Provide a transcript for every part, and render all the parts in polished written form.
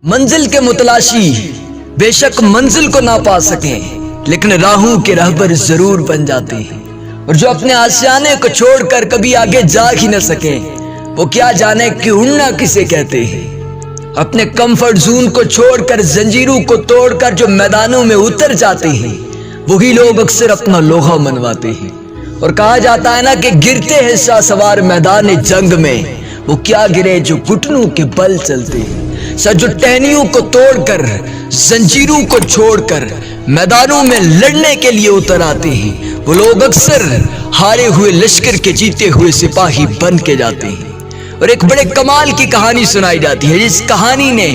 منزل کے متلاشی بے شک منزل کو نہ پا سکیں، لیکن راہوں کے رہبر ضرور بن جاتے ہیں۔ اور جو اپنے آشیانے کو چھوڑ کر کبھی آگے جا ہی نہ سکیں، وہ کیا جانے کہ اڑنا کسے کہتے ہیں۔ اپنے کمفرٹ زون کو چھوڑ کر، زنجیروں کو توڑ کر جو میدانوں میں اتر جاتے ہیں، وہی لوگ اکثر اپنا لوہا منواتے ہیں۔ اور کہا جاتا ہے نا کہ گرتے ہیں شاہ سوار میدان جنگ میں، وہ کیا گرے جو گھٹنوں کے بل چلتے ہیں۔ سر جو ٹہنیوں کو توڑ کر، زنجیروں کو چھوڑ کر میدانوں میں لڑنے کے لیے اتر آتے ہیں، وہ لوگ اکثر ہارے ہوئے لشکر کے جیتے ہوئے سپاہی بن کے جاتے ہیں۔ اور ایک بڑے کمال کی کہانی سنائی جاتی ہے، جس کہانی نے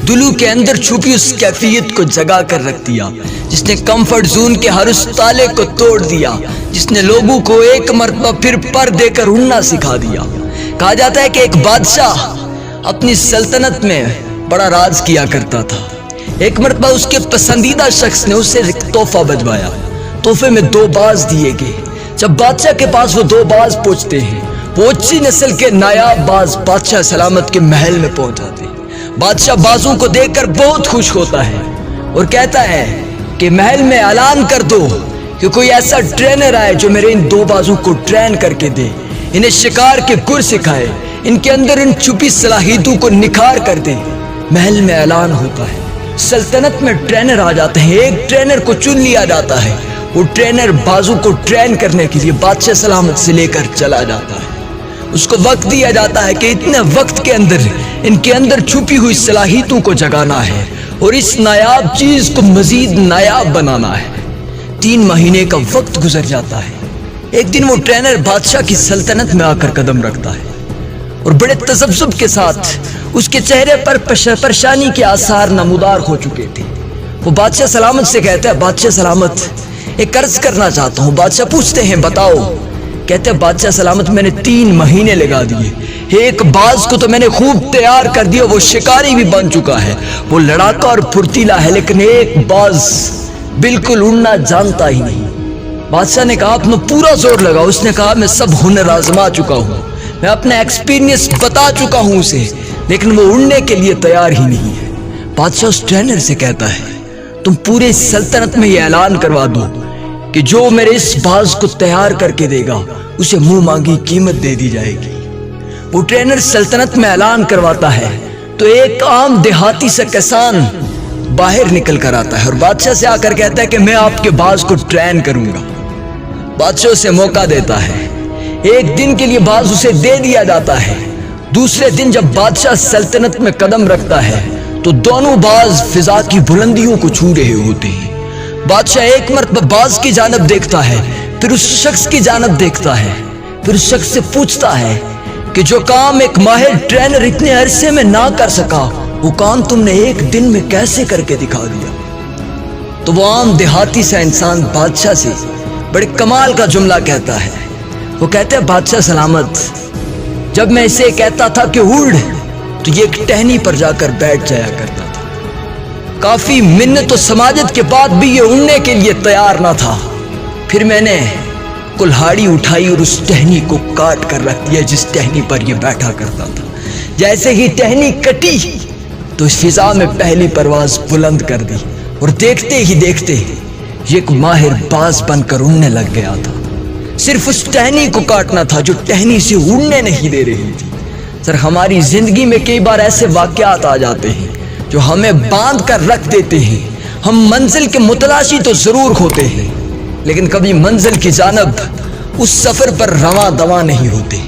دلوں کے اندر چھپی اس کیفیت کو جگا کر رکھ دیا، جس نے کمفرٹ زون کے ہر اس تالے کو توڑ دیا، جس نے لوگوں کو ایک مرتبہ پھر پر دے کر اڑنا سکھا دیا۔ کہا جاتا ہے کہ ایک بادشاہ اپنی سلطنت میں بڑا راز کیا کرتا تھا۔ ایک مرتبہ اس کے پسندیدہ شخص نے اسے ایک تحفہ بھجوایا۔ تحفے میں 2 باز دیے گئے۔ جب بادشاہ کے پاس وہ 2 باز پہنچتے ہیں، وہ اچھی نسل کے نایاب باز بادشاہ سلامت کے محل میں پہنچ جاتے ہیں۔ بادشاہ بازوں کو دیکھ کر بہت خوش ہوتا ہے اور کہتا ہے کہ محل میں اعلان کر دو کہ کوئی ایسا ٹرینر آئے جو میرے ان 2 بازوں کو ٹرین کر کے دے، انہیں شکار کے گر سکھائے، ان کے اندر ان چھپی صلاحیتوں کو نکھار کر دے۔ محل میں اعلان ہوتا ہے، سلطنت میں ٹرینر آ جاتے ہیں، ایک ٹرینر کو چن لیا جاتا ہے۔ وہ ٹرینر بازو کو ٹرین کرنے کے لیے بادشاہ سلامت سے لے کر چلا جاتا ہے۔ اس کو وقت دیا جاتا ہے کہ اتنے وقت کے اندر ان کے اندر چھپی ہوئی صلاحیتوں کو جگانا ہے اور اس نایاب چیز کو مزید نایاب بنانا ہے۔ 3 مہینے کا وقت گزر جاتا ہے۔ ایک دن وہ ٹرینر بادشاہ کی سلطنت میں آ کر قدم رکھتا ہے اور بڑے تذبذب کے ساتھ اس کے چہرے پر پریشانی کے آثار نمودار ہو چکے تھے۔ وہ بادشاہ سلامت سے کہتا ہے، بادشاہ سلامت ایک عرض کرنا چاہتا ہوں۔ بادشاہ پوچھتے ہیں، بتاؤ۔ کہتے ہیں، بادشاہ سلامت میں نے 3 مہینے لگا دیے، ایک باز کو تو میں نے خوب تیار کر دیا، وہ شکاری بھی بن چکا ہے، وہ لڑاکا اور پھرتیلا ہے، لیکن ایک باز بالکل اڑنا جانتا ہی نہیں۔ بادشاہ نے کہا، اپنا پورا زور لگا۔ اس نے کہا، میں سب ہنر آزما چکا ہوں، میں اپنا ایکسپیرینس بتا چکا ہوں اسے، لیکن وہ اڑنے کے لیے تیار ہی نہیں ہے۔ بادشاہ اس ٹرینر سے کہتا ہے، تم پورے سلطنت میں یہ اعلان کروا دو کہ جو میرے اس باز کو تیار کر کے دے گا، اسے منہ مانگی قیمت دے دی جائے گی۔ وہ ٹرینر سلطنت میں اعلان کرواتا ہے تو ایک عام دیہاتی سا کسان باہر نکل کر آتا ہے اور بادشاہ سے آ کر کہتا ہے کہ میں آپ کے باز کو ٹرین کروں گا۔ بادشاہ اسے موقع دیتا ہے، 1 دن کے لیے باز اسے دے دیا جاتا ہے۔ دوسرے دن جب بادشاہ سلطنت میں قدم رکھتا ہے تو دونوں باز فضا کی بلندیوں کو چھو رہے ہوتے ہیں۔ بادشاہ ایک مرتبہ باز کی جانب دیکھتا ہے، پھر اس شخص کی جانب دیکھتا ہے، پھر اس شخص سے پوچھتا ہے کہ جو کام ایک ماہر ٹرینر اتنے عرصے میں نہ کر سکا، وہ کام تم نے 1 دن میں کیسے کر کے دکھا دیا؟ تو وہ عام دیہاتی سا انسان بادشاہ سے بڑے کمال کا جملہ کہتا ہے۔ وہ کہتے ہیں، بادشاہ سلامت، جب میں اسے کہتا تھا کہ اڑ، تو یہ ایک ٹہنی پر جا کر بیٹھ جایا کرتا تھا۔ کافی منت و سماجت کے بعد بھی یہ اڑنے کے لیے تیار نہ تھا۔ پھر میں نے کلہاڑی اٹھائی اور اس ٹہنی کو کاٹ کر رکھ دیا جس ٹہنی پر یہ بیٹھا کرتا تھا۔ جیسے ہی ٹہنی کٹی تو اس فضا میں پہلی پرواز بلند کر دی اور دیکھتے ہی دیکھتے یہ ایک ماہر باز بن کر اڑنے لگ گیا تھا۔ صرف اس ٹہنی کو کاٹنا تھا جو ٹہنی سے اڑنے نہیں دے رہی تھی۔ سر، ہماری زندگی میں کئی بار ایسے واقعات آ جاتے ہیں جو ہمیں باندھ کر رکھ دیتے ہیں۔ ہم منزل کے متلاشی تو ضرور ہوتے ہیں، لیکن کبھی منزل کی جانب اس سفر پر رواں دواں نہیں ہوتے۔